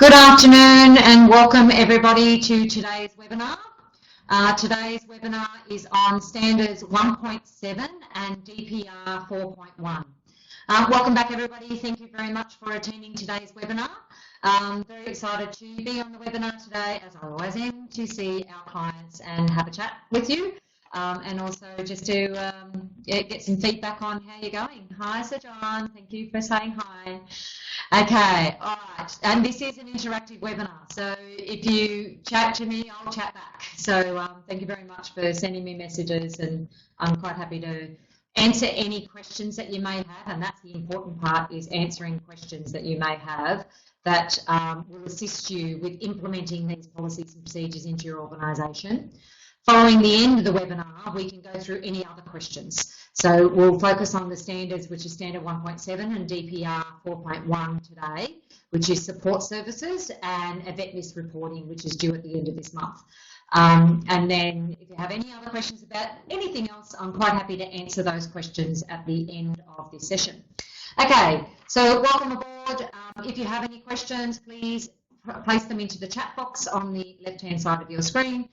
Good afternoon and welcome everybody to today's webinar. Today's webinar is on Standards 1.7 and DPR 4.1. Welcome back everybody. Thank you very much for attending today's webinar. Very excited to be on the webinar today, as I always am, to see our clients and have a chat with you. And also just to get some feedback on how you're going. Hi, Sir John. Thank you for saying hi. Okay, all right. And this is an interactive webinar. So if you chat to me, I'll chat back. So thank you very much for sending me messages, and I'm quite happy to answer any questions that you may have. And that's the important part, is answering questions that you may have that will assist you with implementing these policies and procedures into your organisation. Following the end of the webinar, we can go through any other questions. So we'll focus on the standards, which is Standard 1.7 and DPR 4.1 today, which is support services, and AVETMISS reporting, which is due at the end of this month. And then if you have any other questions about anything else, I'm quite happy to answer those questions at the end of this session. Okay, so welcome aboard. If you have any questions, please place them into the chat box on the left-hand side of your screen.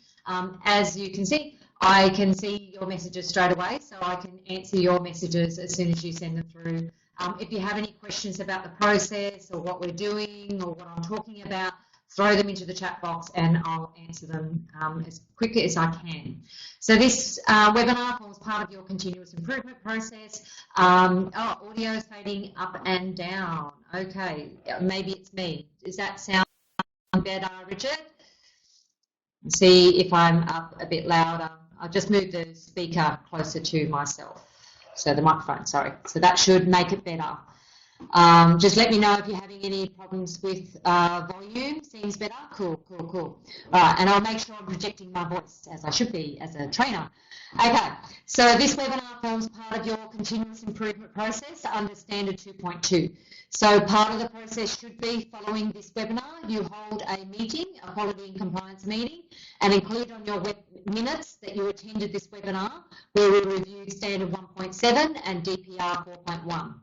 As you can see, I can see your messages straight away, so I can answer your messages as soon as you send them through. If you have any questions about the process or what we're doing or what I'm talking about, throw them into the chat box and I'll answer them as quickly as I can. So this webinar forms part of your continuous improvement process. Audio is fading up and down. Okay, maybe it's me. Does that sound better, Richard? See if I'm up a bit louder. I'll just move the speaker closer to myself. So the microphone, sorry. So that should make it better. Just let me know if you're having any problems with volume. Seems better? Cool. All right, and I'll make sure I'm projecting my voice as I should be as a trainer. Okay, so this webinar forms part of your continuous improvement process under Standard 2.2. So part of the process should be, following this webinar, you hold a meeting, a quality and compliance meeting, and include on your web minutes that you attended this webinar, where we reviewed Standard 1.7 and DPR 4.1.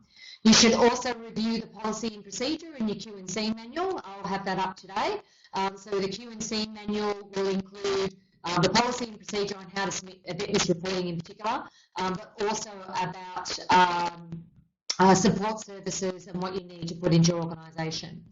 You should also review the policy and procedure in your Q&C manual. I'll have that up today. So the Q&C manual will include the policy and procedure on how to submit AVETMISS reporting in particular, but also about support services and what you need to put into your organisation.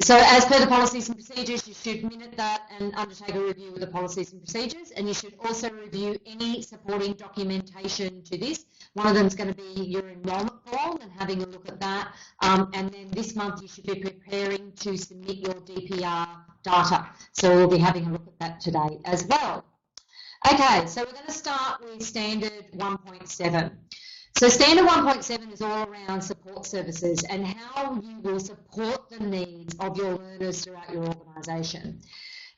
So as per the policies and procedures, you should minute that and undertake a review of the policies and procedures, and you should also review any supporting documentation to this. One of them is going to be your enrolment form and having a look at that. And then this month you should be preparing to submit your DPR data. So we'll be having a look at that today as well. Okay, so we're going to start with Standard 1.7. So Standard 1.7 is all around support services and how you will support the needs of your learners throughout your organisation.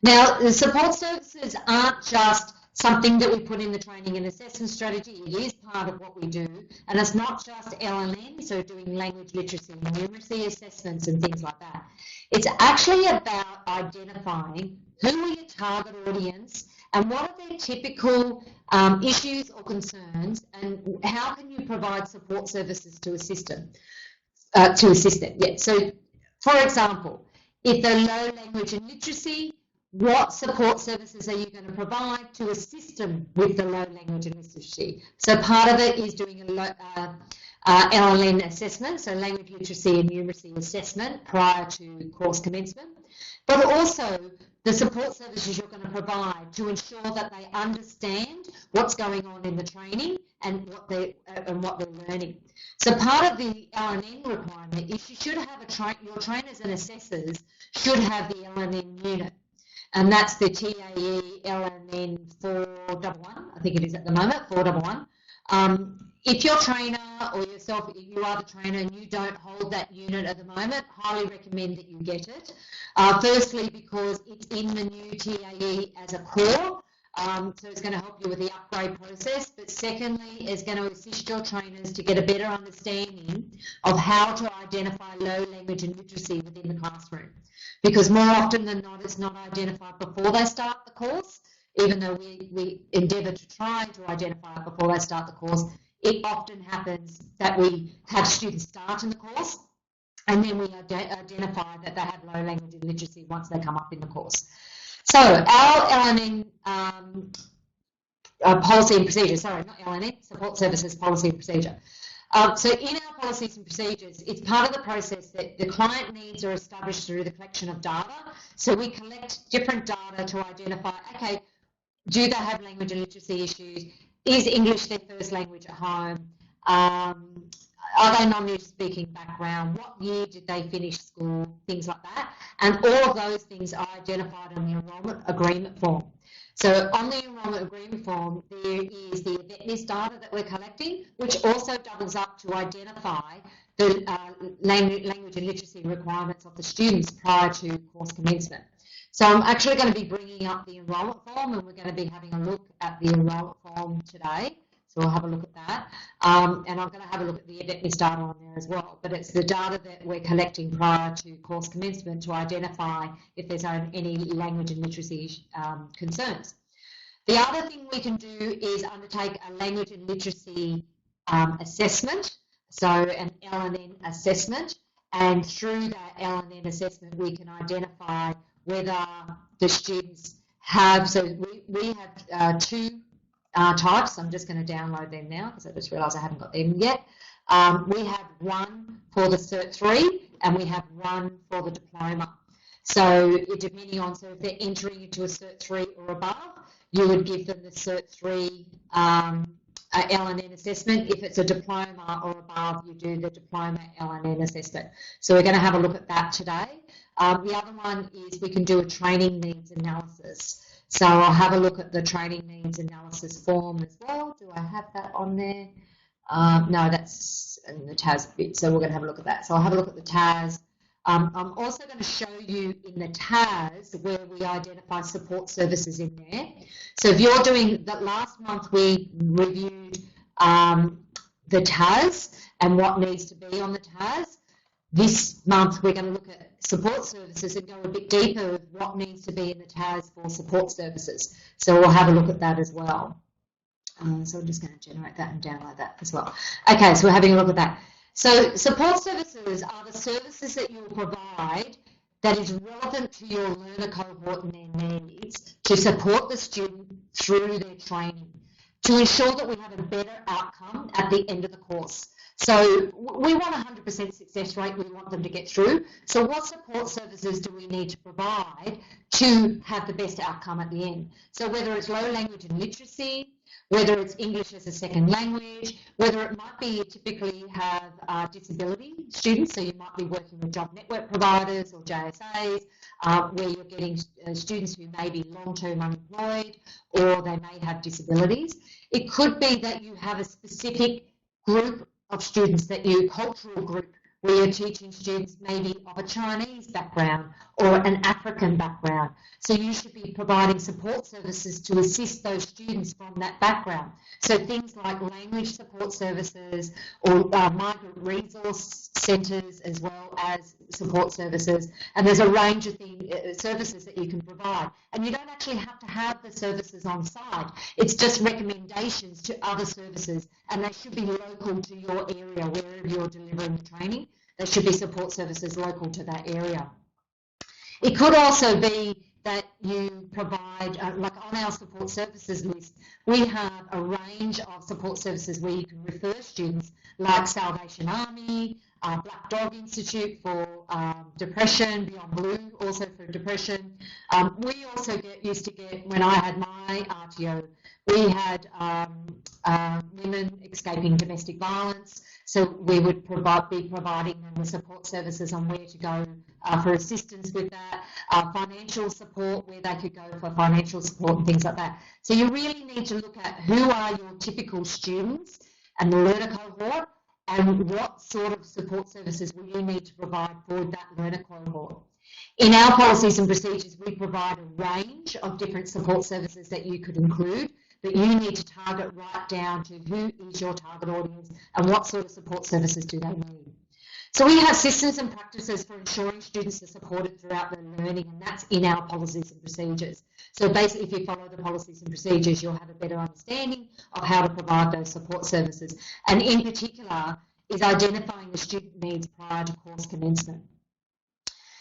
Now, the support services aren't just something that we put in the training and assessment strategy. It is part of what we do, and it's not just LLN, so doing language literacy and numeracy assessments and things like that. It's actually about identifying who are your target audience and what are their typical issues or concerns, and how can you provide support services to assist them. Yeah. So, for example, if they're low language and literacy, what support services are you going to provide to assist them with the low language and literacy? So part of it is doing a LLN assessment, so language literacy and numeracy assessment prior to course commencement, but also the support services you're going to provide to ensure that they understand what's going on in the training and what they're learning. So part of the LNN requirement is you should have your trainers and assessors should have the LNN unit. And that's the TAE LNN 411, I think it is at the moment, 411. If your trainer or yourself, if you are the trainer and you don't hold that unit at the moment, highly recommend that you get it. Firstly, because it's in the new TAE as a core, so it's going to help you with the upgrade process. But secondly, it's going to assist your trainers to get a better understanding of how to identify low language and literacy within the classroom. Because more often than not, it's not identified before they start the course. Even though we endeavour to try to identify it before they start the course, it often happens that we have students start in the course and then we identify that they have low language and literacy once they come up in the course. So our LNN policy and procedure, sorry, not LNN, support services policy and procedure. So in our policies and procedures, it's part of the process that the client needs are established through the collection of data. So we collect different data to identify, okay, do they have language and literacy issues? Is English their first language at home? Are they non-native speaking background? What year did they finish school? Things like that. And all of those things are identified on the enrolment agreement form. So on the enrolment agreement form, there is the AVETMISS data that we're collecting, which also doubles up to identify the language and literacy requirements of the students prior to course commencement. So I'm actually going to be bringing up the enrolment form, and we're going to be having a look at the enrolment form today. So we'll have a look at that. And I'm going to have a look at the AVETMISS data on there as well. But it's the data that we're collecting prior to course commencement to identify if there's any language and literacy concerns. The other thing we can do is undertake a language and literacy assessment, so an LNN assessment. And through that LNN assessment, we can identify whether the students have, so we have two types. I'm just going to download them now because I just realised I haven't got them yet. We have one for the Cert 3 and we have one for the diploma. So depending on, so if they're entering into a Cert 3 or above, you would give them the Cert 3 LNN assessment. If it's a diploma or above, you do the diploma LNN assessment. So we're going to have a look at that today. The other one is we can do a training needs analysis. So I'll have a look at the training needs analysis form as well. Do I have that on there? No, that's in the TAS bit, so we're going to have a look at that. So I'll have a look at the TAS. I'm also going to show you in the TAS where we identify support services in there. So if you're doing, that last month we reviewed the TAS and what needs to be on the TAS. This month we're going to look at support services and go a bit deeper with what needs to be in the TAS for support services. So we'll have a look at that as well. So I'm just going to generate that and download that as well. Okay, so we're having a look at that. So support services are the services that you'll provide that is relevant to your learner cohort and their needs to support the student through their training, to ensure that we have a better outcome at the end of the course. So we want 100% success rate, we want them to get through. So what support services do we need to provide to have the best outcome at the end? So whether it's low language and literacy, whether it's English as a second language, whether it might be you typically have disability students, so you might be working with job network providers or JSAs, where you're getting students who may be long-term unemployed or they may have disabilities. It could be that you have a specific group of students, that you cultural group, where you're teaching students maybe of a Chinese background or an African background. So you should be providing support services to assist those students from that background. So things like language support services or migrant resource centres as well as support services. And there's a range of services that you can provide. And you don't actually have to have the services on site. It's just recommendations to other services, and they should be local to your area wherever you're delivering the training. There should be support services local to that area. It could also be that you provide, like on our support services list, we have a range of support services where you can refer students, like Salvation Army, Black Dog Institute for depression, Beyond Blue also for depression. We also used to get, when I had my RTO, we had women escaping domestic violence, so we would be providing them the support services on where to go for assistance with that, financial support, where they could go for financial support and things like that. So you really need to look at who are your typical students and the learner cohort, and what sort of support services will you need to provide for that learner cohort. In our policies and procedures, we provide a range of different support services that you could include, but you need to target right down to who is your target audience and what sort of support services do they need. So we have systems and practices for ensuring students are supported throughout their learning, and that's in our policies and procedures. So basically, if you follow the policies and procedures, you'll have a better understanding of how to provide those support services. And in particular, is identifying the student needs prior to course commencement.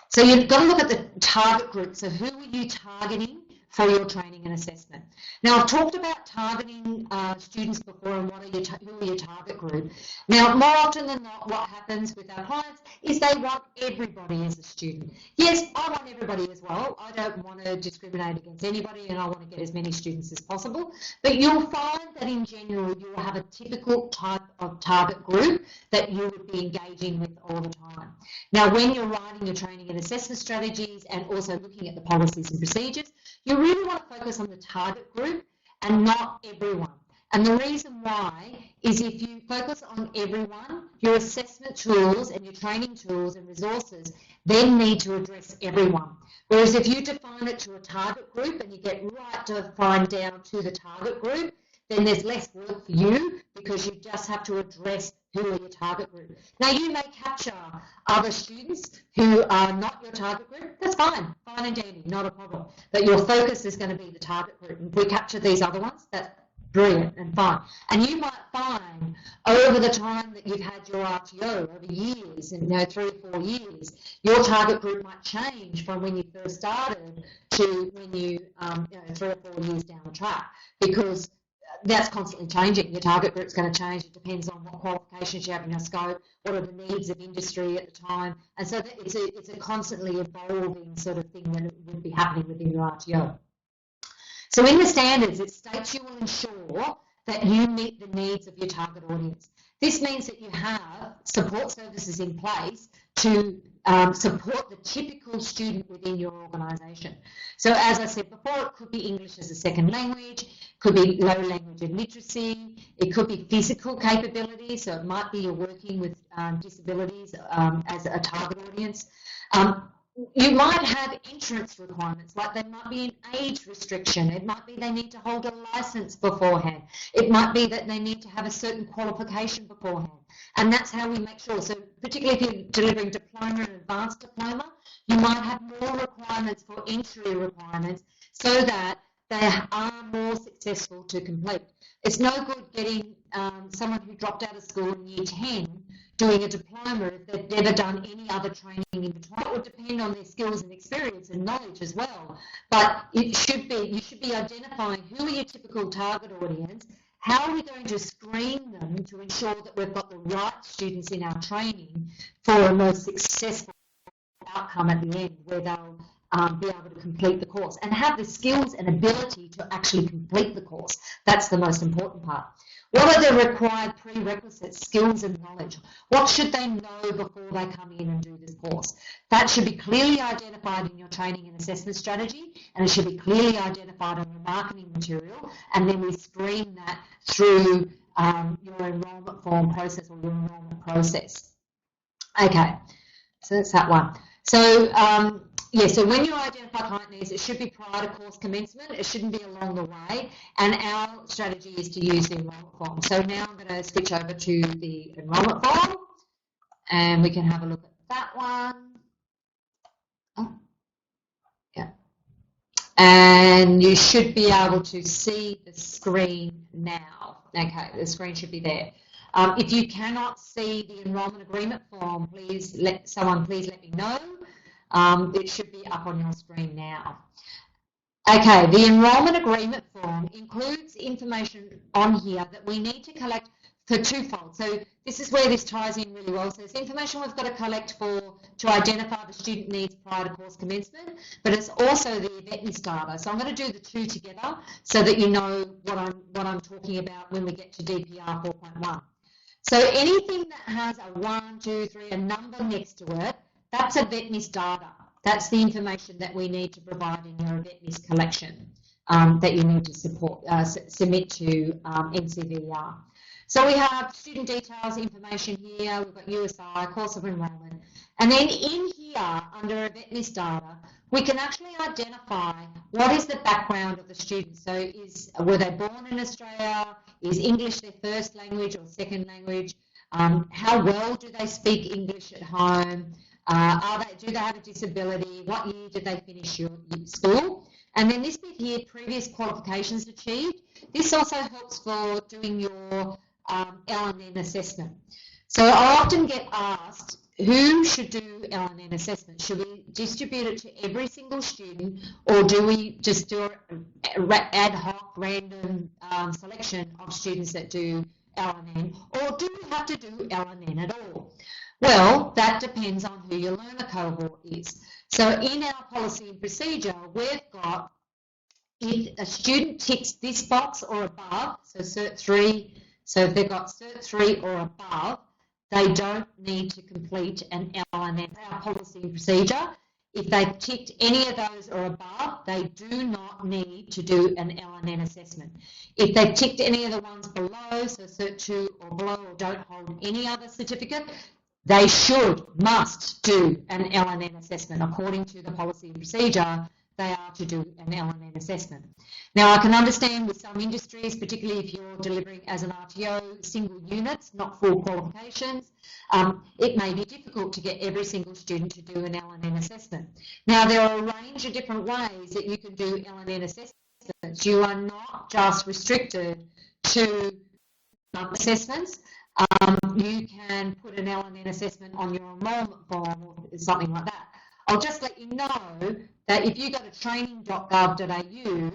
So you've got to look at the target group. So who are you targeting for your training and assessment? Now, I've talked about targeting students before and who are your target group. Now, more often than not, what happens with our clients is they want everybody as a student. Yes, I want everybody as well. I don't want to discriminate against anybody, and I want to get as many students as possible. But you'll find that in general, you will have a typical type of target group that you would be engaging with all the time. Now, when you're writing your training and assessment strategies and also looking at the policies and procedures, you really want to focus on the target group and not everyone. And the reason why is if you focus on everyone, your assessment tools and your training tools and resources then need to address everyone. Whereas if you define it to a target group and you get right to find down to the target group, then there's less work for you because you just have to address who are your target group. Now, you may capture other students who are not your target group. That's fine and dandy, not a problem. But your focus is going to be the target group. If we capture these other ones, that's brilliant and fine. And you might find over the time that you've had your RTO, over years, and 3 or 4 years, your target group might change from when you first started to when you, 3 or 4 years down the track, because that's constantly changing. Your target group's going to change. It depends on what qualifications you have in your scope, what are the needs of industry at the time, and so it's a constantly evolving sort of thing that would be happening within your RTO. So in the standards, it states you will ensure that you meet the needs of your target audience. This means that you have support services in place to support the typical student within your organisation. So as I said before, it could be English as a second language, could be low language and literacy, it could be physical capability, so it might be you're working with disabilities as a target audience. You might have entrance requirements, like there might be an age restriction. It might be they need to hold a license beforehand. It might be that they need to have a certain qualification beforehand. And that's how we make sure. So particularly if you're delivering diploma and advanced diploma, you might have more requirements for entry requirements so that they are more successful to complete. It's no good getting someone who dropped out of school in year 10 doing a diploma if they've never done any other training in between. It would depend on their skills and experience and knowledge as well. But you should be identifying who are your typical target audience, how are we going to screen them to ensure that we've got the right students in our training for a most successful outcome at the end where they'll be able to complete the course and have the skills and ability to actually complete the course. That's the most important part. What are the required prerequisites, skills and knowledge? What should they know before they come in and do this course? That should be clearly identified in your training and assessment strategy, and it should be clearly identified on your marketing material, and then we screen that through your enrolment form process or your enrolment process. Okay, so that's that one. So so when you identify client needs, it should be prior to course commencement. It shouldn't be along the way. And our strategy is to use the enrolment form. So now I'm going to switch over to the enrolment form, and we can have a look at that one. Oh, yeah. And you should be able to see the screen now. Okay, the screen should be there. If you cannot see the enrolment agreement form, please let me know. It should be up on your screen now. Okay, the enrolment agreement form includes information on here that we need to collect for twofold. So this is where this ties in really well. So it's information we've got to collect to identify the student needs prior to course commencement, but it's also the AVETMISS data. So I'm going to do the two together so that you know what I'm talking about when we get to DPR 4.1. So anything that has a 1, 2, 3, a number next to it, that's AVETMISS data. That's the information that we need to provide in your AVETMISS collection that you need to submit to NCVER. So we have student details information here. We've got USI, course of enrolment. And then in here, under AVETMISS data, we can actually identify what is the background of the student. So were they born in Australia? Is English their first language or second language? How well do they speak English at home? Do they have a disability? What year did they finish your school? And then this bit here, previous qualifications achieved. This also helps for doing your L&N assessment. So I often get asked, who should do L&N assessment? Should we distribute it to every single student, or do we just do an ad hoc random selection of students that do L&N, or do we have to do L&N at all? Well, that depends on who your learner cohort is. So in our policy and procedure, we've got, if a student ticks this box or above, so Cert 3, so if they've got Cert 3 or above, they don't need to complete an L&N. Our policy and procedure, if they've ticked any of those or above, they do not need to do an L&N assessment. If they've ticked any of the ones below, so Cert 2 or below, or don't hold any other certificate, they must do an L&N assessment. According to the policy and procedure, they are to do an L&N assessment. Now, I can understand with some industries, particularly if you're delivering as an RTO, single units, not full qualifications, it may be difficult to get every single student to do an L&N assessment. Now, there are a range of different ways that you can do L&N assessments. You are not just restricted to assessments. You can put an L&N assessment on your enrolment form or something like that. I'll just let you know that if you go to training.gov.au,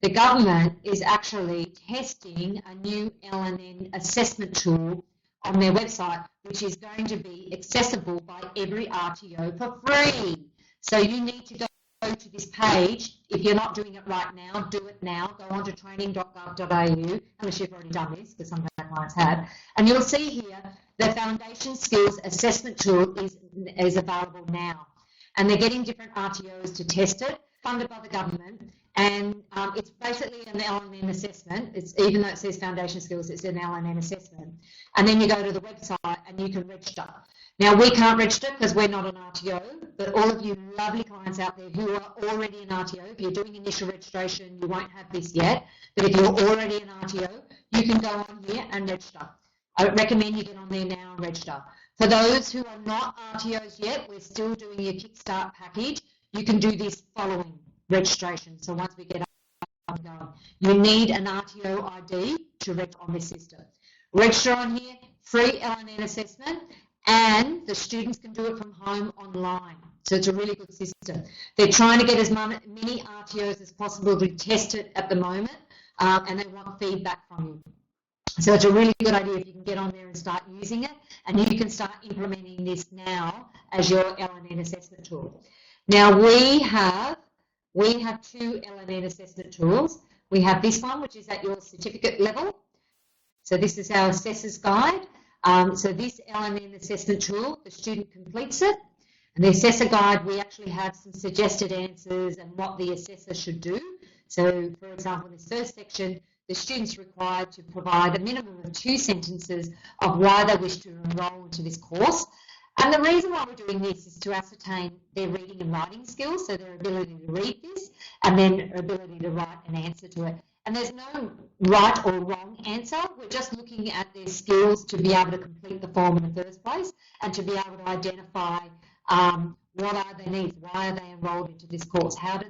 the government is actually testing a new L&N assessment tool on their website, which is going to be accessible by every RTO for free. So you need to go to this page. If you're not doing it right now, do it now. Go on to training.gov.au, unless you've already done this, because some of our clients have. And you'll see here the Foundation Skills Assessment Tool is available now. And they're getting different RTOs to test it, funded by the government, and it's basically an L&N assessment. It's, even though it says Foundation Skills, it's an L&N assessment. And then you go to the website and you can register. Now, we can't register because we're not an RTO, but all of you lovely clients out there who are already an RTO, if you're doing initial registration, you won't have this yet, but if you're already an RTO, you can go on here and register. I recommend you get on there now and register. For those who are not RTOs yet, we're still doing your Kickstart package. You can do this following registration. So once we get up and going, you need an RTO ID to register on this system. Register on here, free L&N assessment, and the students can do it from home online. So it's a really good system. They're trying to get as many RTOs as possible to test it at the moment, and they want feedback from you. So it's a really good idea if you can get on there and start using it, and you can start implementing this now as your L&N assessment tool. Now we have two L&N assessment tools. We have this one, which is at your certificate level. So this is our assessor's guide. So this L&N assessment tool, the student completes it. And the assessor guide, we actually have some suggested answers and what the assessor should do. So for example, in this first section, the student's required to provide a minimum of 2 sentences of why they wish to enrol into this course. And the reason why we're doing this is to ascertain their reading and writing skills, so their ability to read this, and then their ability to write an answer to it. And there's no right or wrong answer. We're just looking at their skills to be able to complete the form in the first place and to be able to identify what are their needs, why are they enrolled into this course, are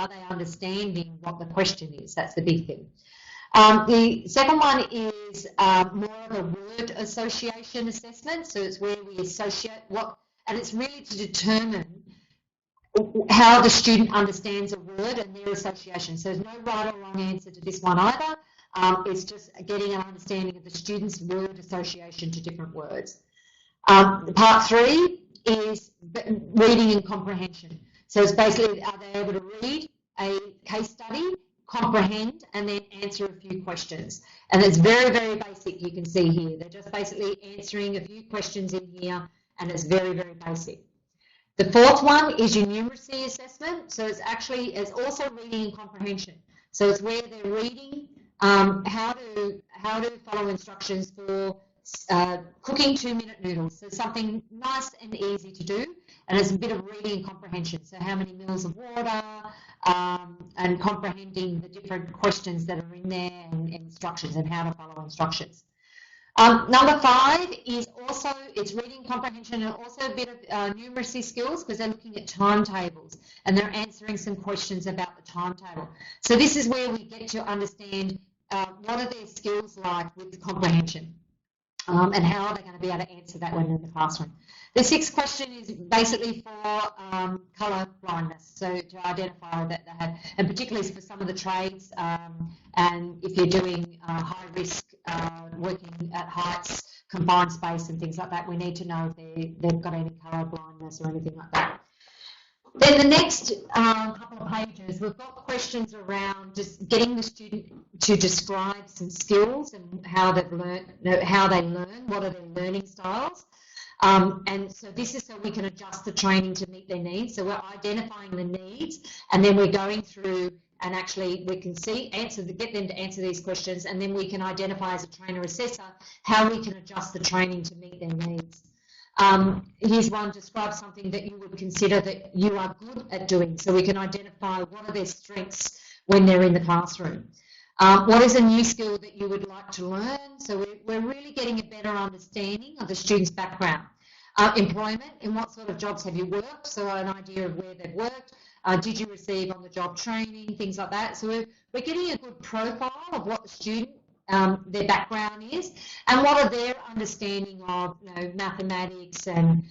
they understanding what the question is. That's the big thing. The second one is more of a word association assessment. So it's where we associate and it's really to determine how the student understands a word and their association. So there's no right or wrong answer to this one either. It's just getting an understanding of the student's word association to different words. Part 3 is reading and comprehension. So it's basically, are they able to read a case study, comprehend, and then answer a few questions. And it's very, very basic, you can see here. They're just basically answering a few questions in here, and it's very, very basic. The fourth one is your numeracy assessment. So it's also reading and comprehension. So it's where they're reading how to follow instructions for cooking 2-minute noodles. So something nice and easy to do, and it's a bit of reading and comprehension. So how many mils of water, and comprehending the different questions that are in there and instructions and how to follow instructions. Number 5 is also, it's reading comprehension and also a bit of numeracy skills, because they're looking at timetables and they're answering some questions about the timetable. So this is where we get to understand what are their skills like with comprehension. and how are they going to be able to answer that when they're in the classroom. The sixth question is basically for colour blindness, so to identify that they have, and particularly for some of the trades, and if you're doing high risk working at heights, confined space and things like that, we need to know if they've got any colour blindness or anything like that. Then the next couple of pages, we've got questions around just getting the student to describe some skills and how they've learned, how they learn, what are their learning styles. And so this is so we can adjust the training to meet their needs. So we're identifying the needs, and then we're going through and actually we can get them to answer these questions, and then we can identify as a trainer assessor how we can adjust the training to meet their needs. Here's one, describe something that you would consider that you are good at doing, so we can identify what are their strengths when they're in the classroom. What is a new skill that you would like to learn? So we're really getting a better understanding of the student's background. Employment, in what sort of jobs have you worked? So an idea of where they've worked. Did you receive on-the-job training, things like that. So we're getting a good profile of what the student, their background is, and what are their understanding of mathematics and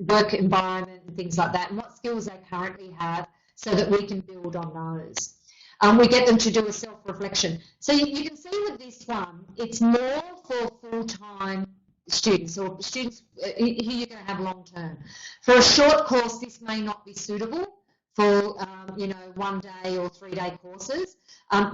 work environment and things like that, and what skills they currently have so that we can build on those. We get them to do a self-reflection. So you can see with this one, it's more for full-time students, or students, here you're going to have long-term. For a short course, this may not be suitable for, 1 day or 3 day courses.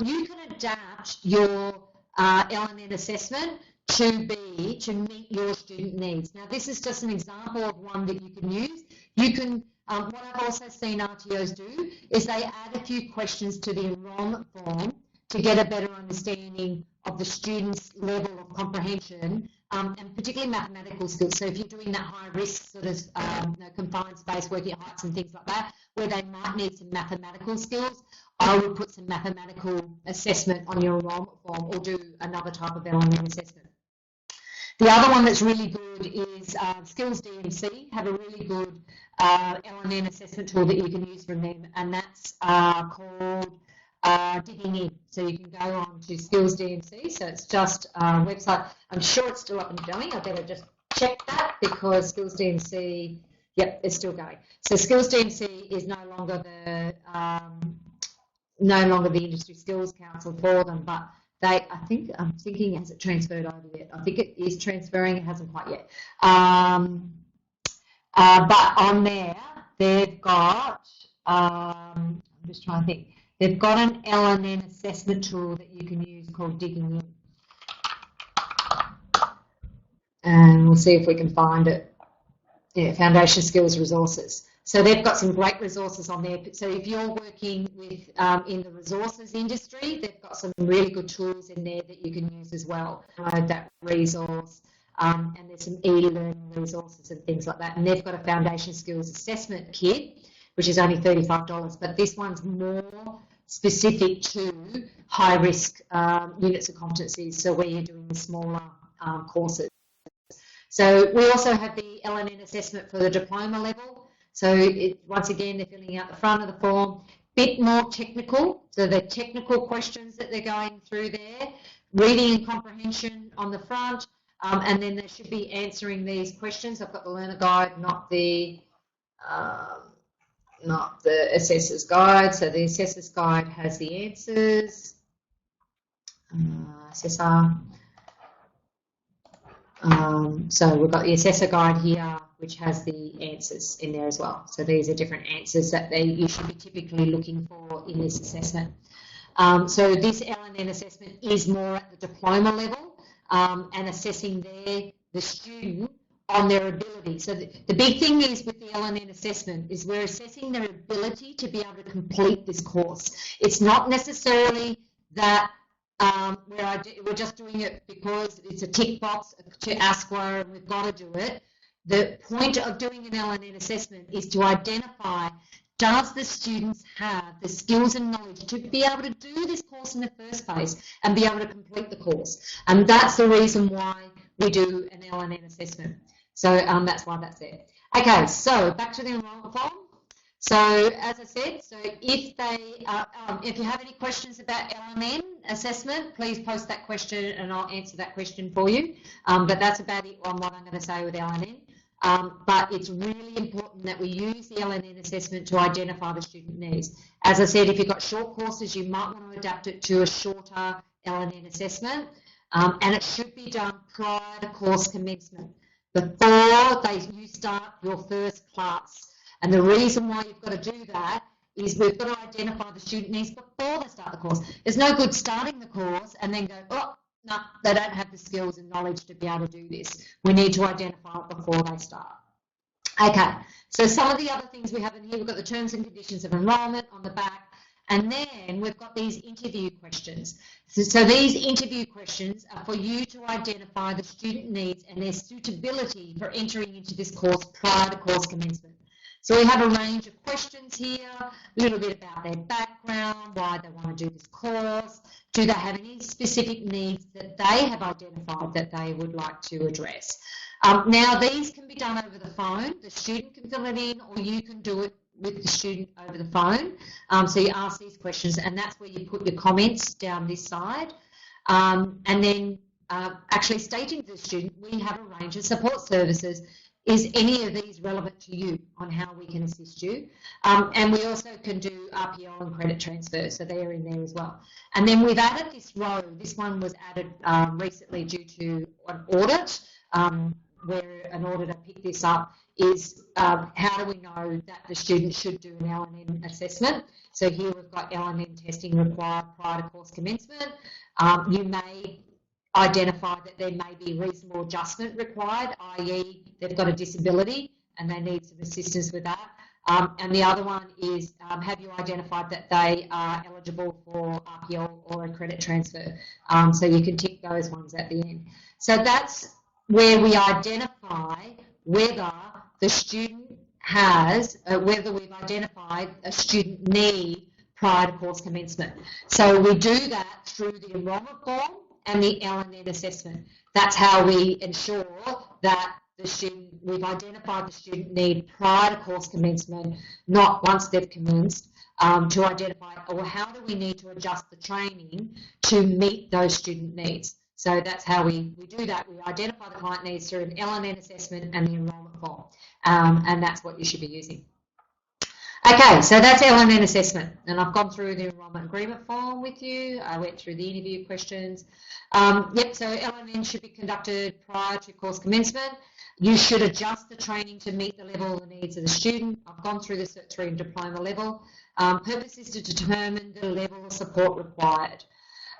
You can adapt your L&N assessment to meet your student needs. Now, this is just an example of one that you can use. You can, what I've also seen RTOs do is they add a few questions to the enrolment form to get a better understanding of the student's level of comprehension, and particularly mathematical skills. So if you're doing that high risk sort of confined space, working at heights and things like that, where they might need some mathematical skills, I would put some mathematical assessment on your enrolment form, or do another type of L&N assessment. The other one that's really good is Skills DMC have a really good L&N assessment tool that you can use from them, and that's called Digging In. So you can go on to Skills DMC, so it's just a website. I'm sure it's still up and going. I better just check that, because Skills DMC, yep, it's still going. So Skills DMC is no longer the Industry Skills Council for them, but I'm thinking, has it transferred over yet? I think it is transferring, it hasn't quite yet. But on there, they've got, I'm just trying to think, they've got an L&N assessment tool that you can use called Digging In. And we'll see if we can find it. Yeah, Foundation Skills Resources. So they've got some great resources on there. So if you're working with in the resources industry, they've got some really good tools in there that you can use as well. That resource, and there's some e-learning resources and things like that. And they've got a Foundation Skills Assessment Kit, which is only $35, but this one's more specific to high-risk units of competencies, so where you're doing the smaller courses. So we also have the L&N assessment for the diploma level. So once again, they're filling out the front of the form, bit more technical, so the technical questions that they're going through there, reading and comprehension on the front, and then they should be answering these questions. I've got the learner guide, not the assessor's guide. So the assessor's guide has the answers. Assessor. So we've got the assessor guide here, which has the answers in there as well. So these are different answers that you should be typically looking for in this assessment. So this L&N assessment is more at the diploma level, and assessing the student on their ability. So the big thing is with the L&N assessment is we're assessing their ability to be able to complete this course. It's not necessarily that we're just doing it because it's a tick box to ASQA and we've got to do it. The point of doing an L&N assessment is to identify, does the students have the skills and knowledge to be able to do this course in the first place and be able to complete the course? And that's the reason why we do an L&N assessment. So that's why that's there. Okay, so back to the enrolment form. So as I said, so if you have any questions about L&N, assessment, please post that question and I'll answer that question for you. But that's about it on what I'm going to say with LNN. But it's really important that we use the LNN assessment to identify the student needs. As I said, if you've got short courses, you might want to adapt it to a shorter LNN assessment, and it should be done prior to course commencement, before you start your first class. And the reason why you've got to do that is we've got to identify the student needs before they start the course. There's no good starting the course and then go, oh, no, they don't have the skills and knowledge to be able to do this. We need to identify it before they start. Okay, so some of the other things we have in here, we've got the terms and conditions of enrolment on the back, and then we've got these interview questions. So these interview questions are for you to identify the student needs and their suitability for entering into this course prior to course commencement. So we have a range of questions here, a little bit about their background, why they want to do this course, do they have any specific needs that they have identified that they would like to address. Now these can be done over the phone, the student can fill it in, or you can do it with the student over the phone. So you ask these questions and that's where you put your comments down this side. And then actually stating to the student, we have a range of support services. Is any of these relevant to you on how we can assist you? And we also can do RPO and credit transfer, so they're in there as well. And then we've added this row. This one was added recently due to an audit, where an auditor picked this up, is how do we know that the student should do an LNN assessment? So here we've got LNN testing required prior to course commencement. You may identify that there may be reasonable adjustment required, i.e. they've got a disability and they need some assistance with that. And the other one is, have you identified that they are eligible for RPO or a credit transfer? So you can tick those ones at the end. So that's where we identify whether the student has, whether we've identified a student need prior to course commencement. So we do that through the enrolment form and the LNN assessment. That's how we ensure that the student, we've identified the student need prior to course commencement, not once they've commenced, to identify, or how do we need to adjust the training to meet those student needs. So that's how we do that. We identify the client needs through an LNN assessment and the enrolment form, and that's what you should be using. Okay, so that's LNN assessment, and I've gone through the enrolment agreement form with you. I went through the interview questions. Yep, so LNN should be conducted prior to course commencement. You should adjust the training to meet the level of the needs of the student. I've gone through the Cert 3 and diploma level. Purpose is to determine the level of support required.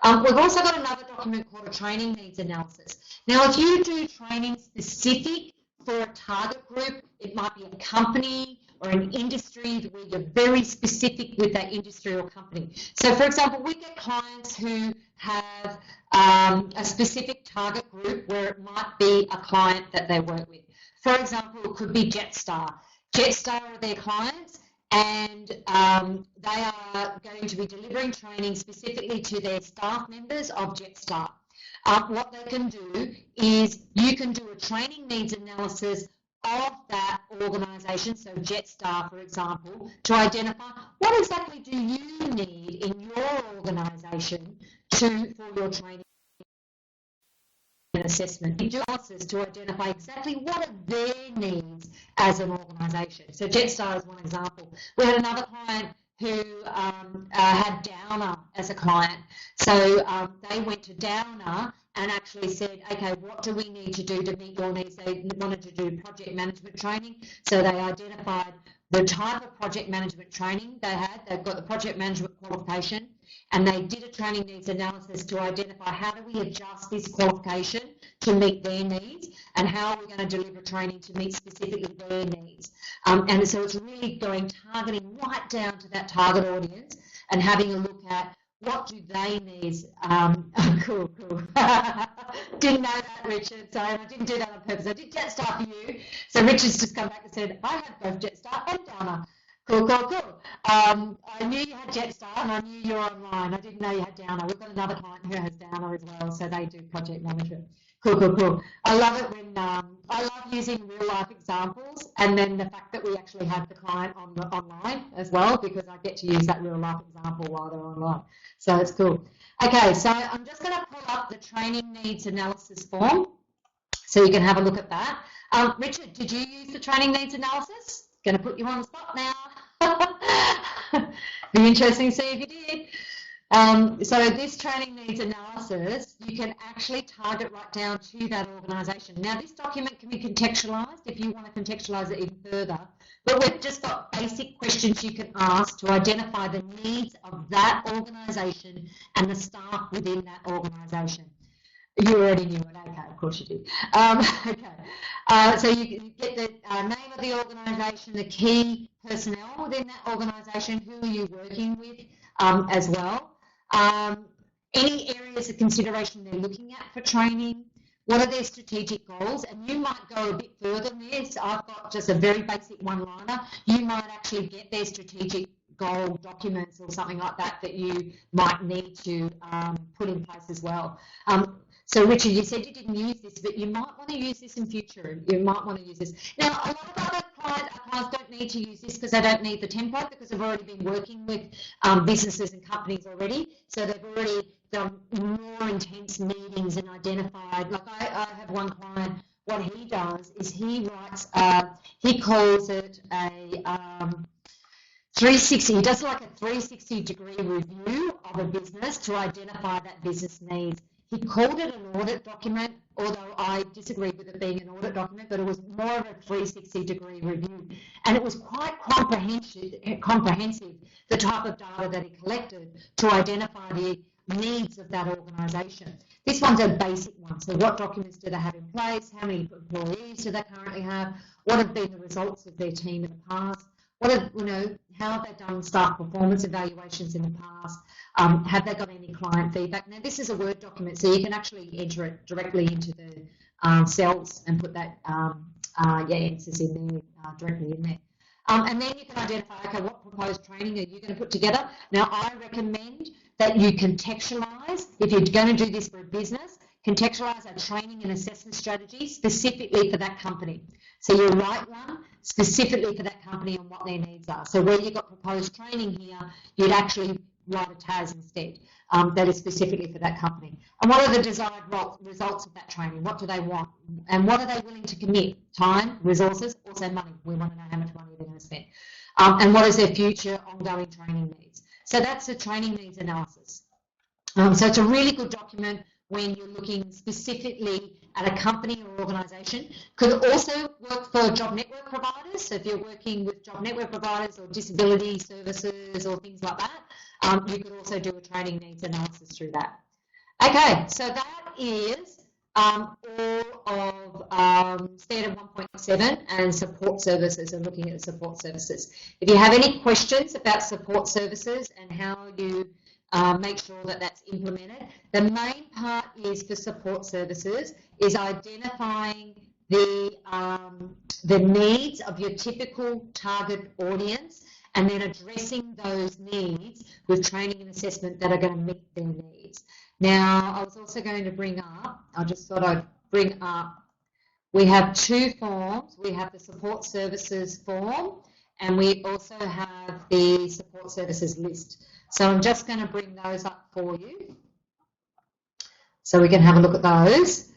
We've also got another document called a training needs analysis. Now, if you do training specific for a target group, it might be a company or an industry where you're very specific with that industry or company. So, for example, we get clients who have a specific target group where it might be a client that they work with. For example, it could be Jetstar. Jetstar are their clients, and they are going to be delivering training specifically to their staff members of Jetstar. What they can do is you can do a training needs analysis of that organisation, so Jetstar, for example, to identify what exactly do you need in your organisation for your training and assessment. You do analysis to identify exactly what are their needs as an organisation. So Jetstar is one example. We had another client who had Downer as a client. So they went to Downer and actually said, okay, what do we need to do to meet your needs? They wanted to do project management training. So they identified the type of project management training they had. They've got the project management qualification, and they did a training needs analysis to identify how do we adjust this qualification to meet their needs, and how are we going to deliver training to meet specifically their needs. And so it's really targeting right down to that target audience and having a look at what do they need. Cool. Didn't know that, Richard. Sorry, I didn't do that on purpose. I did Jetstar for you. So Richard's just come back and said, I have both Jetstar and Downer. Cool. I knew you had Jetstar and I knew you were online. I didn't know you had Downer. We've got another client who has Downer as well, so they do project management. Cool. I love it when I love using real life examples, and then the fact that we actually have the client on the online as well, because I get to use that real life example while they're online. So it's cool. Okay, so I'm just going to pull up the training needs analysis form so you can have a look at that. Richard, did you use the training needs analysis? Going to put you on the spot now. Be interesting to see if you did. So this training needs analysis, you can actually target right down to that organisation. Now this document can be contextualised if you want to contextualise it even further, but we've just got basic questions you can ask to identify the needs of that organisation and the staff within that organisation. You already knew it, okay, of course you did. Okay, so you get the name of the organisation, the key personnel within that organisation, who are you working with as well. Any areas of consideration they're looking at for training, what are their strategic goals, and you might go a bit further than this. I've got just a very basic one-liner. You might actually get their strategic goal documents or something like that that you might need to put in place as well. So Richard, you said you didn't use this, but you might want to use this in future. You might want to use this. Now, a lot of other clients don't need to use this because they don't need the template, because they've already been working with businesses and companies already. So they've already done more intense meetings and identified, like I have one client, what he does is he writes, he calls it a 360, he does like a 360-degree review of a business to identify that business needs. He called it an audit document, although I disagreed with it being an audit document, but it was more of a 360-degree review. And it was quite comprehensive, the type of data that he collected to identify the needs of that organisation. This one's a basic one. So what documents do they have in place? How many employees do they currently have? What have been the results of their team in the past? What have, how have they done staff performance evaluations in the past? Have they got any client feedback? Now, this is a Word document, so you can actually enter it directly into the cells and put that answers in there, directly in there. And then you can identify, okay, what proposed training are you going to put together? Now, I recommend that you contextualise, if you're going to do this for a business, contextualise a training and assessment strategy specifically for that company. So you write one specifically for that company and what their needs are. So where you've got proposed training here, you'd actually write a TAS instead that is specifically for that company. And what are the desired results of that training? What do they want? And what are they willing to commit? Time, resources, also money. We want to know how much money they're going to spend. And what is their future ongoing training needs? So that's the training needs analysis. So it's a really good document when you're looking specifically at a company or organisation. Could also work for job network providers. So if you're working with job network providers or disability services or things like that, you could also do a training needs analysis through that. Okay, so that is all of standard 1.7 and support services, and looking at the support services. If you have any questions about support services and how you make sure that that's implemented, the main part is for support services is identifying the needs of your typical target audience and then addressing those needs with training and assessment that are going to meet their needs. Now, I was also going to bring up, I just thought I'd bring up, we have two forms. We have the support services form and we also have the support services list. So I'm just going to bring those up for you so we can have a look at those.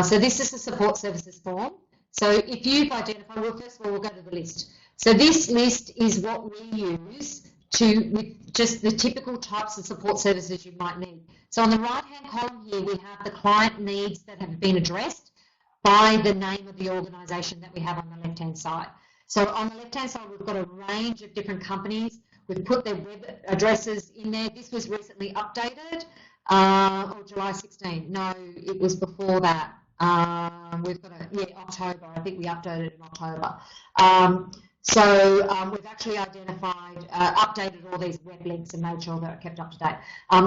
So this is the support services form. So if you've identified, well, first of all, we'll go to the list. So this list is what we use with just the typical types of support services you might need. So on the right-hand column here, we have the client needs that have been addressed by the name of the organisation that we have on the left-hand side. So on the left-hand side, we've got a range of different companies. We've put their web addresses in there. This was recently updated, or July 16. No, it was before that. We've got October. I think we updated in October. So we've actually identified, updated all these web links and made sure they're kept up to date.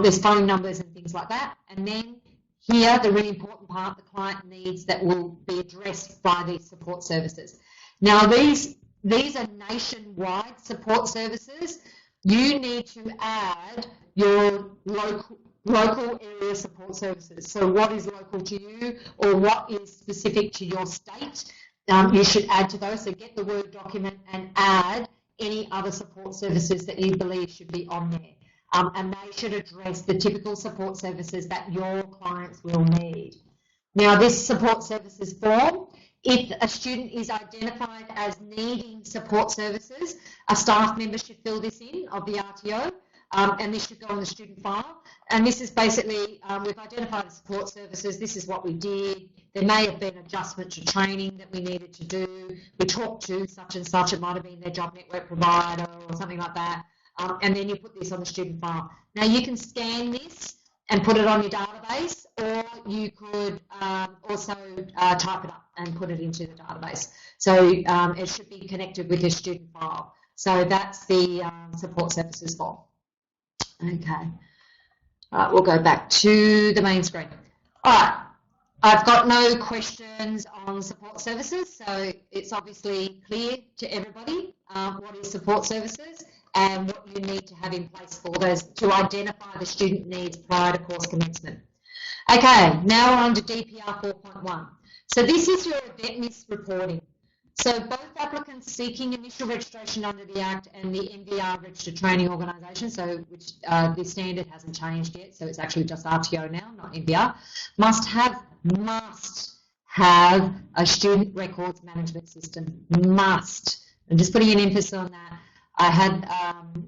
There's phone numbers and things like that. And then here, the really important part, the client needs that will be addressed by these support services. Now, these are nationwide support services. You need to add your local, local area support services. So what is local to you or what is specific to your state, you should add to those. So get the Word document and add any other support services that you believe should be on there. And they should address the typical support services that your clients will need. Now, this support services form, if a student is identified as needing support services, a staff member should fill this in of the RTO, and this should go on the student file. And this is basically, we've identified the support services, this is what we did. There may have been adjustment to training that we needed to do. We talked to such and such, it might have been their job network provider or something like that. And then you put this on the student file. Now you can scan this and put it on your database, or you could also type it up and put it into the database. So it should be connected with your student file. So that's the support services form. Okay, we'll go back to the main screen. All right, I've got no questions on support services, so it's obviously clear to everybody what is support services and what you need to have in place for those to identify the student needs prior to course commencement. Okay, now we're on to DPR 4.1. So this is your AVETMISS reporting. So both applicants seeking initial registration under the Act and the MVR Registered Training Organisation, so which the standard hasn't changed yet, so it's actually just RTO now, not MVR, must have a student records management system. Must. I'm just putting an emphasis on that. I had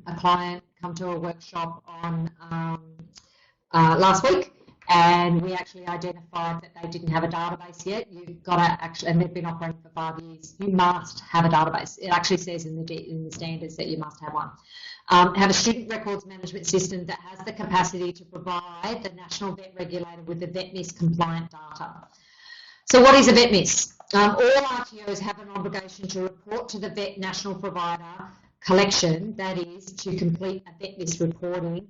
a client come to a workshop on last week, and we actually identified that they didn't have a database yet. You've got to actually, and they've been operating for 5 years. You must have a database. It actually says in the standards that you must have one. Have a student records management system that has the capacity to provide the National Vet Regulator with the AVETMISS compliant data. So what is AVETMISS? All RTOs have an obligation to report to the vet national provider collection, that is, to complete AVETMISS reporting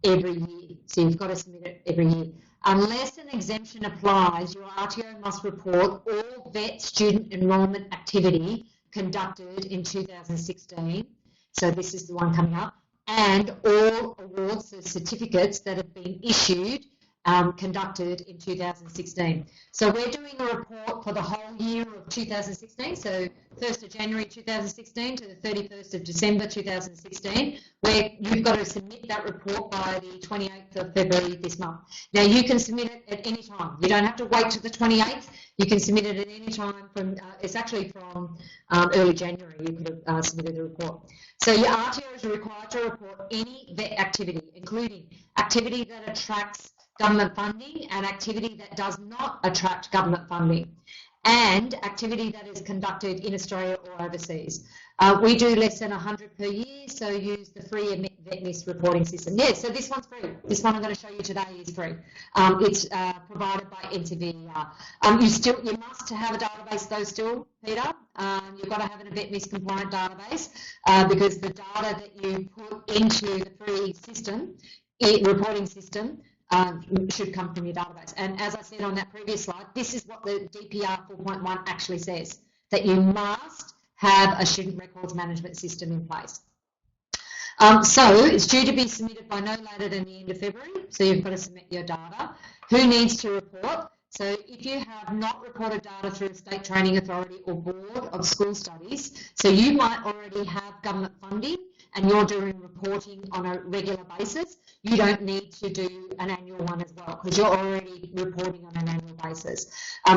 every year. So you've got to submit it every year. Unless an exemption applies, your RTO must report all vet student enrolment activity conducted in 2016. So this is the one coming up. And all awards, so certificates that have been issued, conducted in 2016. So we're doing a report for the whole year of 2016, so 1st of January 2016 to the 31st of December 2016, where you've got to submit that report by the 28th of February this month. Now you can submit it at any time. You don't have to wait till the 28th. You can submit it at any time from, it's actually from early January you could have submitted the report. So your RTO is required to report any vet activity, including activity that attracts government funding and activity that does not attract government funding, and activity that is conducted in Australia or overseas. We do less than 100 per year, so use the free AVETMISS reporting system. Yeah, so this one's free. This one I'm going to show you today is free. It's provided by NCVER. You must have a database though still, Peter. You've got to have an AVETMISS compliant database because the data that you put into the free system, reporting system, should come from your database. And as I said on that previous slide, this is what the DPR 4.1 actually says, that you must have a student records management system in place. So it's due to be submitted by no later than the end of February, so you've got to submit your data. Who needs to report? So if you have not reported data through a state training authority or board of school studies, so you might already have government funding and you're doing reporting on a regular basis, you don't need to do an annual one as well because you're already reporting on an annual basis.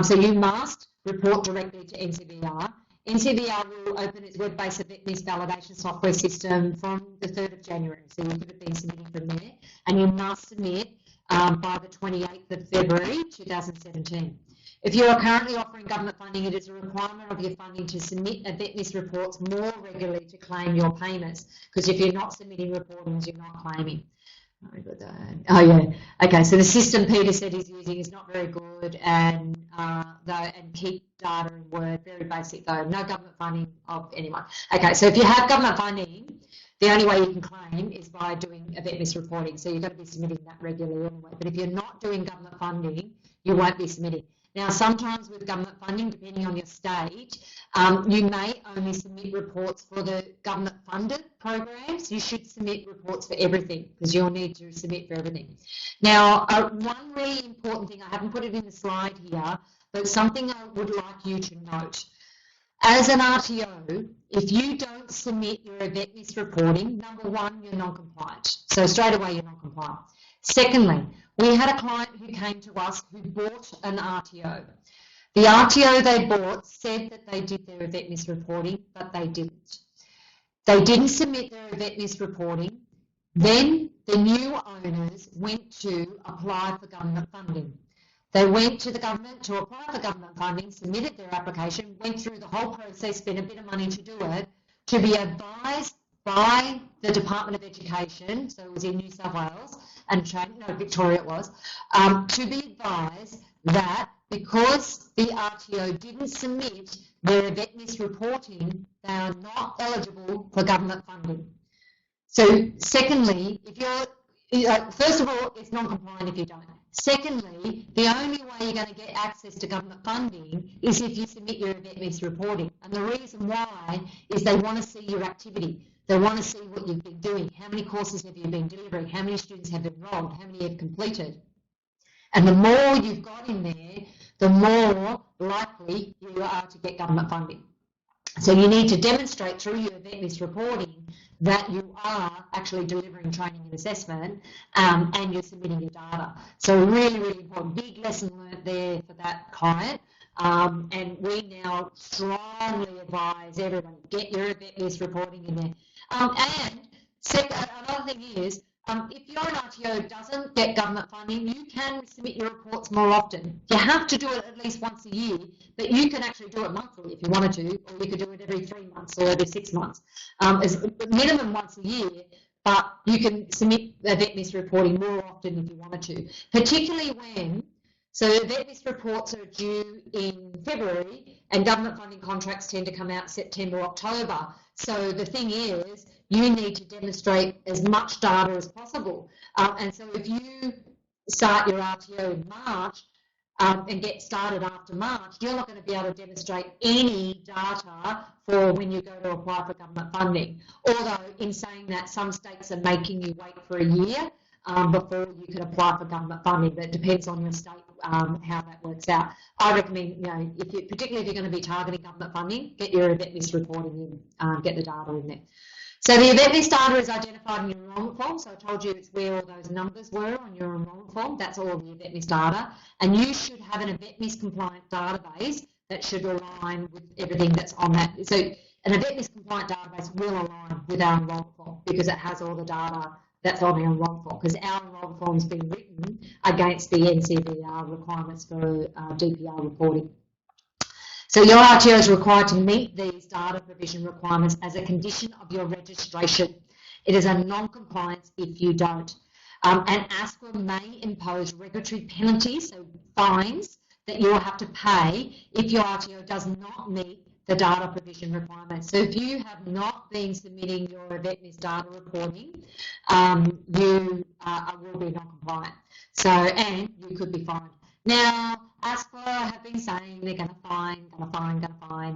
So you must report directly to NCVER. NCVER will open its web-based AVETMISS validation software system from the 3rd of January, so you could have been submitting from there, and you must submit by the 28th of February 2017. If you are currently offering government funding, it is a requirement of your funding to submit AVETMISS reports more regularly to claim your payments, because if you're not submitting reportings, you're not claiming. Oh yeah, okay, so the system Peter said he's using is not very good, and keep data in Word, very basic though, no government funding of anyone. Okay, so if you have government funding, the only way you can claim is by doing AVETMISS reporting, so you've got to be submitting that regularly anyway. But if you're not doing government funding, you won't be submitting. Now, sometimes with government funding, depending on your state, you may only submit reports for the government-funded programs. You should submit reports for everything because you'll need to submit for everything. Now, one really important thing, I haven't put it in the slide here, but something I would like you to note. As an RTO, if you don't submit your AVETMISS reporting, number one, you're non-compliant. So straight away, you're non-compliant. Secondly, we had a client who came to us who bought an RTO. The RTO they bought said that they did their AVETMISS reporting, but they didn't. They didn't submit their AVETMISS reporting. Then the new owners went to apply for government funding. They went to the government to apply for government funding, submitted their application, went through the whole process, spent a bit of money to do it, to be advised by the Department of Education, so it was in New South Wales, and Victoria it was, to be advised that because the RTO didn't submit their AVETMISS reporting, they are not eligible for government funding. So secondly, if you're, first of all, it's non-compliant if you don't. Secondly, the only way you're going to get access to government funding is if you submit your AVETMISS reporting. And the reason why is they want to see your activity. They want to see what you've been doing. How many courses have you been delivering? How many students have enrolled? How many have completed? And the more you've got in there, the more likely you are to get government funding. So you need to demonstrate through your AVETMISS reporting that you are actually delivering training and assessment and you're submitting your data. So really, really important. Big lesson learned there for that client. And we now strongly advise everyone, get your AVETMISS reporting in there. And second, another thing is, if your RTO doesn't get government funding, you can submit your reports more often. You have to do it at least once a year, but you can actually do it monthly if you wanted to, or you could do it every 3 months or every 6 months. As minimum once a year, but you can submit AVETMISS reporting more often if you wanted to, particularly when, so AVETMISS reports are due in February and government funding contracts tend to come out September, October. So the thing is, you need to demonstrate as much data as possible. And so if you start your RTO in March and get started after March, you're not going to be able to demonstrate any data for when you go to apply for government funding. Although in saying that, some states are making you wait for a year before you can apply for government funding. That depends on your state, how that works out. I recommend, particularly if you're going to be targeting government funding, get your AVETMISS reporting in, get the data in there. So the AVETMISS data is identified in your enrolment form. So I told you it's where all those numbers were on your enrolment form. That's all of the AVETMISS data. And you should have an AVETMISS compliant database that should align with everything that's on that. So an AVETMISS compliant database will align with our enrolment form because it has all the data that's on our enrolment form, because our enrolment form has been written against the NCVR requirements for DPR reporting. So your RTO is required to meet these data provision requirements as a condition of your registration. It is a non-compliance if you don't. And ASQA may impose regulatory penalties, so fines, that you will have to pay if your RTO does not meet the data provision requirements. So if you have not been submitting your AVETMISS data reporting, you will be non-compliant. So, and you could be fined. Now, ASQA have been saying they're going to fine,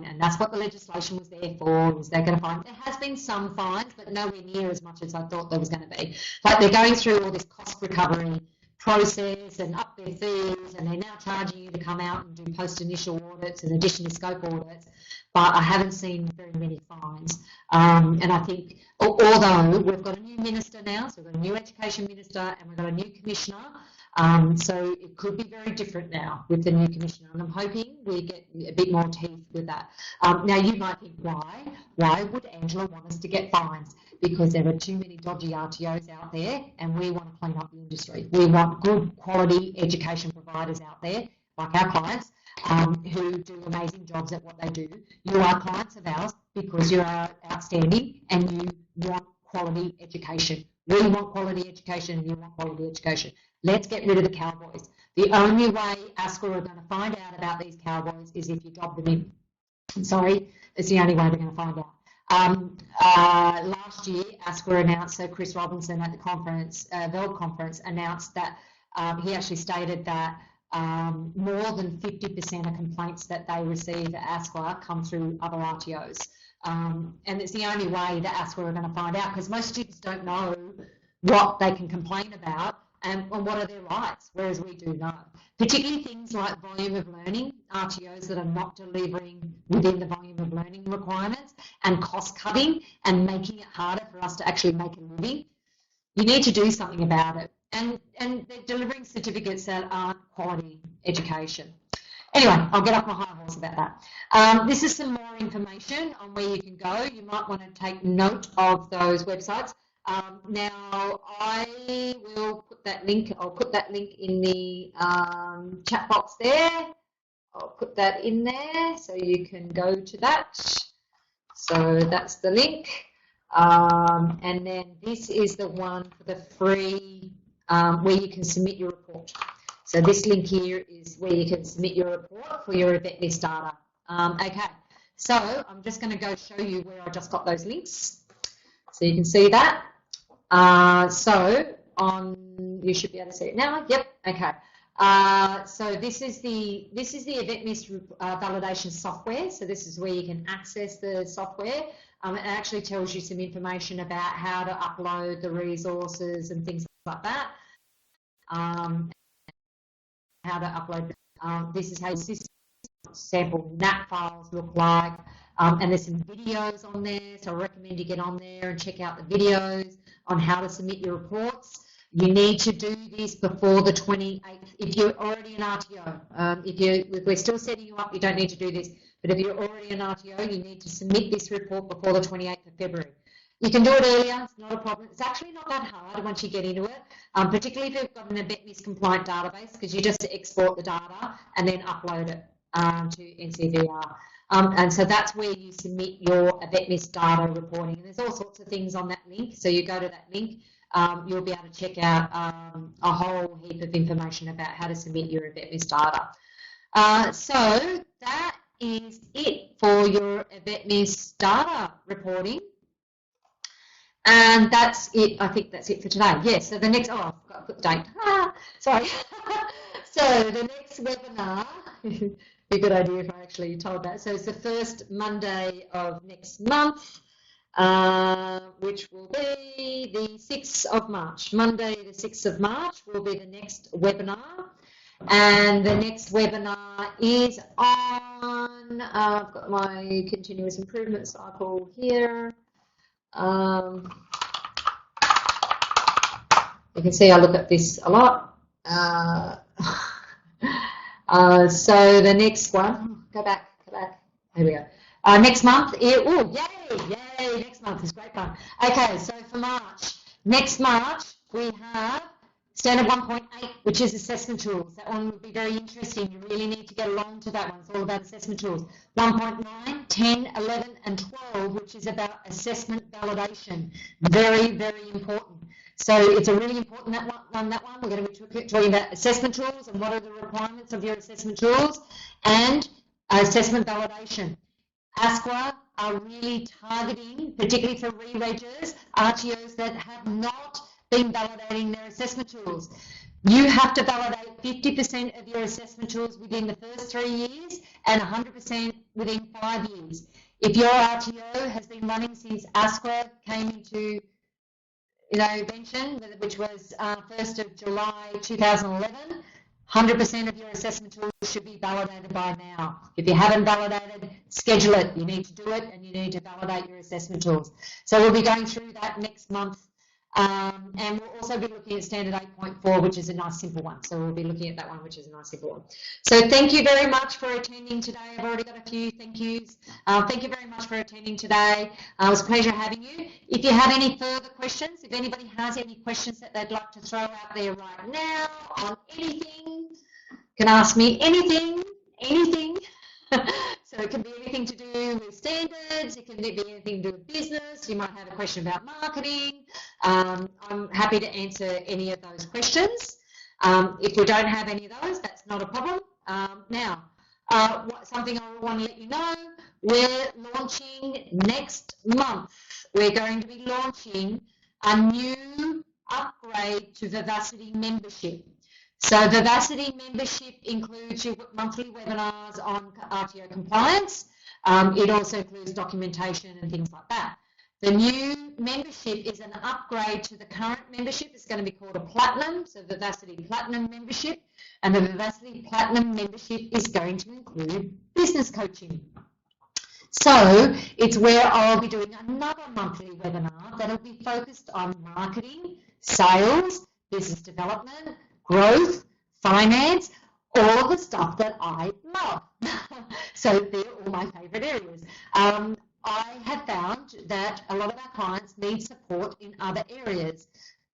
and that's what the legislation was there for, is they're going to fine. There has been some fines, but nowhere near as much as I thought there was going to be. Like they're going through all this cost recovery process and up their fees, and they're now charging you to come out and do post-initial audits and additional scope audits, but I haven't seen very many fines. And I think, although we've got a new minister now, so we've got a new education minister and we've got a new commissioner, so it could be very different now with the new commissioner, and I'm hoping we get a bit more teeth with that. Now you might think, why would Angela want us to get fines? Because there are too many dodgy RTOs out there, and we want to clean up the industry. We want good quality education providers out there, like our clients, who do amazing jobs at what they do. You are clients of ours because you are outstanding and you want quality education. We want quality education and you want quality education. Let's get rid of the cowboys. The only way ASQA are going to find out about these cowboys is if you dob them in. I'm sorry, it's the only way they're going to find out. Last year, ASQA announced, so Chris Robinson at the conference, VELD conference, announced that he actually stated that more than 50% of complaints that they receive at ASQA come through other RTOs. And it's the only way that ASQA are going to find out, because most students don't know what they can complain about and what are their rights, whereas we do know. Particularly things like volume of learning, RTOs that are not delivering within the volume of learning requirements, and cost cutting and making it harder for us to actually make a living. You need to do something about it. And they're delivering certificates that aren't quality education. Anyway, I'll get off my high horse about that. This is some more information on where you can go. You might want to take note of those websites. Now, I will put that link, I'll put that link in the chat box there. I'll put that in there so you can go to that. So that's the link. And then this is the one for the free, where you can submit your report. So this link here is where you can submit your report for your AVETMISS data. Okay, so I'm just going to go show you where I just got those links. So you can see that. So you should be able to see it now. Yep. Okay. So this is the AVETMISS validation software. So this is where you can access the software. It actually tells you some information about how to upload the resources and things like that. How to upload. This is how sample NAT files look like. And there's some videos on there, so I recommend you get on there and check out the videos on how to submit your reports. You need to do this before the 28th. If you're already an RTO, if we're still setting you up, you don't need to do this. But if you're already an RTO, you need to submit this report before the 28th of February. You can do it earlier, it's not a problem. It's actually not that hard once you get into it, particularly if you've got an AVETMISS compliant database, because you just export the data and then upload it to NCVR. And so that's where you submit your AVETMISS data reporting. And there's all sorts of things on that link. So you go to that link, you'll be able to check out a whole heap of information about how to submit your AVETMISS data. So that is it for your AVETMISS data reporting. And that's it. I think that's it for today. Yes. So the next, I've got to put the date. Sorry. So the next webinar, be a good idea if I actually told that. So it's the first Monday of next month, which will be the 6th of March. Monday the 6th of March will be the next webinar. And the next webinar is on, I've got my continuous improvement cycle here. You can see I look at this a lot. So the next one, go back. Here we go. Next month, oh, yay, next month is great fun. Okay, so for March, next March, we have Standard 1.8, which is assessment tools. That one will be very interesting. You really need to get along to that one. It's all about assessment tools. 1.9, 10, 11, and 12, which is about assessment validation. Very, very important. So it's a really important that one. We're going to be talking about assessment tools and what are the requirements of your assessment tools and assessment validation. ASQA are really targeting, particularly for re-reggers, RTOs that have not been validating their assessment tools. You have to validate 50% of your assessment tools within the first 3 years and 100% within 5 years. If your RTO has been running since ASQA came into invention, which was 1st of July 2011, 100% of your assessment tools should be validated by now. If you haven't validated, schedule it. You need to do it and you need to validate your assessment tools. So we'll be going through that next month. And we'll also be looking at standard 8.4, which is a nice simple one. So we'll be looking at that one, which is a nice simple one. So thank you very much for attending today. I've already got a few thank yous. Thank you very much for attending today. It was a pleasure having you. If you have any further questions, if anybody has any questions that they'd like to throw out there right now on anything, can ask me anything. So it can be anything to do with standards, it can be anything to do with business, you might have a question about marketing. I'm happy to answer any of those questions. If we don't have any of those, that's not a problem. Now, something I want to let you know, we're launching next month. We're going to be launching a new upgrade to Vivacity membership. So Vivacity membership includes your monthly webinars on RTO compliance. It also includes documentation and things like that. The new membership is an upgrade to the current membership. It's going to be called a Platinum, so Vivacity Platinum membership. And the Vivacity Platinum membership is going to include business coaching. So it's where I'll be doing another monthly webinar that'll be focused on marketing, sales, business development, growth, finance, all of the stuff that I love. So they're all my favourite areas. I have found that a lot of our clients need support in other areas,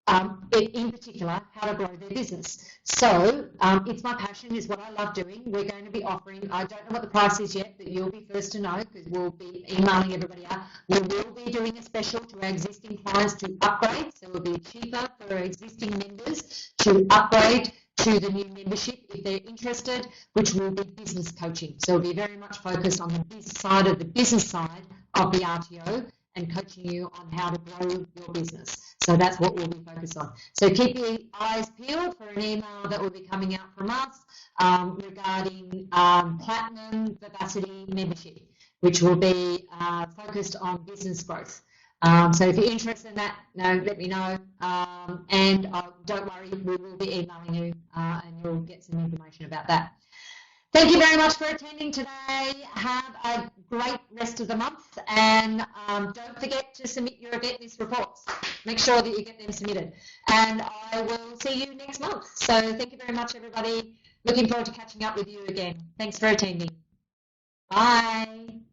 in particular, how to grow their business. So it's my passion, is what I love doing. We're going to be offering, I don't know what the price is yet, but you'll be first to know because we'll be emailing everybody out. We will be doing a special to our existing clients to upgrade, so it will be cheaper for our existing members to upgrade to the new membership if they're interested, which will be business coaching. So it'll be very much focused on the business side of the RTO and coaching you on how to grow your business. So that's what we'll be focused on. So keep your eyes peeled for an email that will be coming out from us regarding Platinum Vivacity membership, which will be focused on business growth. So if you're interested in that, let me know. And don't worry, we will be emailing you and you'll get some information about that. Thank you very much for attending today. Have a great rest of the month, and don't forget to submit your AVETMISS reports. Make sure that you get them submitted. And I will see you next month. So thank you very much, everybody. Looking forward to catching up with you again. Thanks for attending. Bye.